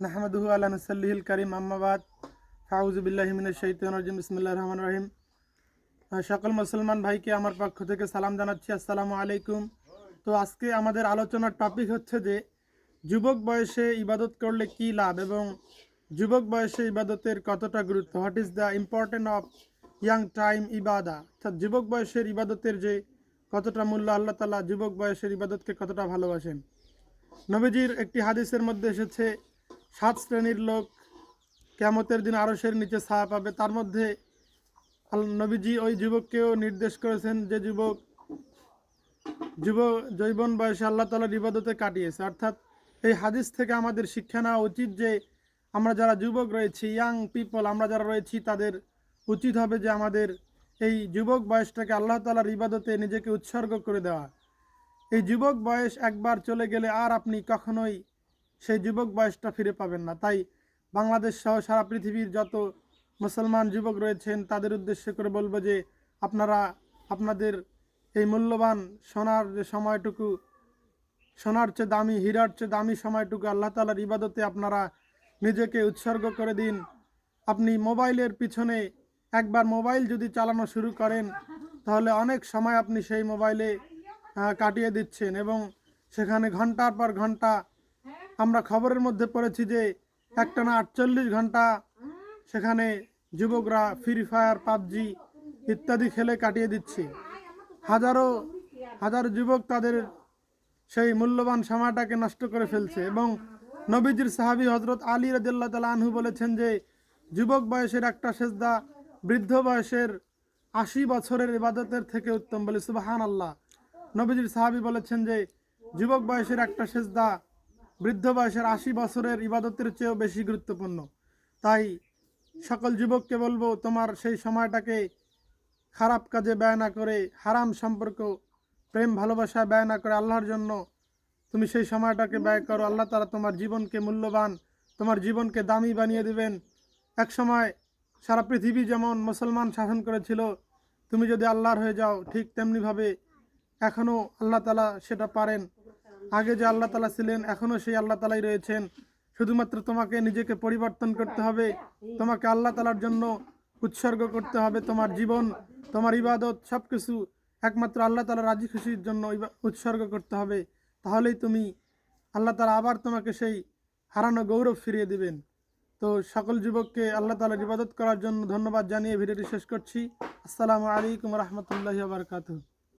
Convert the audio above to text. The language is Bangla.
নাহমাদুহু আলা নুসাল্লিহিল কারীম আম্মা বাদ আউযু বিল্লাহি মিনাশ শাইতানির রাজিম বিসমিল্লাহির রহমানির রহিম। সকল মুসলমান ভাইকে আমার পক্ষ থেকে সালাম জানাচ্ছি, আসসালামু আলাইকুম। তো আজকে আমাদের আলোচনার টপিক হচ্ছে যে যুবক বয়সে ইবাদত করলে কি লাভ এবং যুবক বয়সে ইবাদতের কতটা গুরুত্ব। What is the important of young time ইবাদা, অর্থাৎ যুবক বয়সের ইবাদতের যে কতটা মূল্য, আল্লাহ তাআলা যুবক বয়সের ইবাদতকে কতটা ভালোবাসেন। নবীজির একটি হাদিসের মধ্যে এসেছে 7 শ্রেণীর লোক কিয়ামতের দিন আরশের নিচে ছায়া পাবে। তার মধ্যে নবীজি ওই যুবককেও নির্দেশ করেছেন যে যুবক যৌবন বয়সে আল্লাহ তাআলার ইবাদতে কাটিয়েছে। অর্থাৎ এই হাদিস থেকে আমাদের শিক্ষা নেওয়া উচিত যে আমরা যারা যুবক রয়েছি, ইয়াং পিপল আমরা যারা রয়েছি, তাদের উচিত হবে যে আমাদের এই যুবক বয়সটাকে আল্লাহ তাআলার ইবাদতে নিজেকে উৎসর্গ করে দেওয়া। এই যুবক বয়স একবার চলে গেলে আর আপনি কখনোই সেই যুবক বয়সটা ফিরে পাবেন না। তাই বাংলাদেশ সহ সারা পৃথিবীর যত মুসলমান যুবক রয়েছেন তাদের উদ্দেশ্য করে বলবো যে আপনারা আপনাদের এই মূল্যবান সোনার যে সময়টুকু, সোনার চেয়ে দামি, হীরার চেয়ে দামি সময়টুকু আল্লাহ তাআলার ইবাদতে আপনারা নিজেকে উৎসর্গ করে দিন। আপনি মোবাইলের পিছনে একবার মোবাইল যদি চালানো শুরু করেন তাহলে অনেক সময় আপনি সেই মোবাইলে কাটিয়ে দিচ্ছেন এবং সেখানে ঘন্টার পর ঘন্টা, আমরা খবরের মধ্যে পড়েছি যে একটানা 48 ঘন্টা সেখানে যুবকরা ফ্রি ফায়ার, পাবজি ইত্যাদি খেলে কাটিয়ে দিচ্ছে। হাজারো যুবক তাদের সেই মূল্যবান সময়টাকে নষ্ট করে ফেলছে। এবং নবীজির সাহাবী হযরত আলী রাদিয়াল্লাহু তাআলা আনহু বলেছেন যে যুবক বয়সের একটা সেজদা বৃদ্ধ বয়সের 80 বছরের ইবাদতের থেকে উত্তম। বলে সুবহানাল্লাহ। নবীজির সাহাবী বলেছেন যে যুবক বয়সের একটা সেজদা বৃদ্ধ বয়সের 80 বছরের ইবাদতের চেয়েও বেশি গুরুত্বপূর্ণ। তাই সকল যুবককে বলবো, তোমার সেই সময়টাকে খারাপ কাজে ব্যয় না করে, হারাম সম্পর্ক, প্রেম ভালোবাসা ব্যয় না করে আল্লাহর জন্য তুমি সেই সময়টাকে ব্যয় করো। আল্লাহ তাআলা তোমার জীবনকে মূল্যবান, তোমার জীবনকে দামি বানিয়ে দিবেন। এক সময় সারা পৃথিবী যেমন মুসলমান শাসন করেছিল, তুমি যদি আল্লাহর হয়ে যাও ঠিক তেমনিভাবে এখনও আল্লাহ তাআলা সেটা পারেন। আগে যে আল্লাহ তাআলা ছিলেন এখনও সেই আল্লাহ তাআলাই রয়েছেন। শুধুমাত্র তোমাকে নিজেকে পরিবর্তন করতে হবে, তোমাকে আল্লাহ তাআলার জন্য উৎসর্গ করতে হবে। তোমার জীবন, তোমার ইবাদত সব কিছু একমাত্র আল্লাহ তাআলার রাজি খুশির জন্য উৎসর্গ করতে হবে। তাহলেই তুমি, আল্লাহ তাআলা আবার তোমাকে সেই হারানো গৌরব ফিরিয়ে দিবেন। তো সকল যুবককে আল্লাহ তাআলার ইবাদত করার জন্য ধন্যবাদ জানিয়ে ভিডিওটি শেষ করছি। আসসালামু আলাইকুম ওয়া রাহমাতুল্লাহি ওয়া বারাকাতুহু।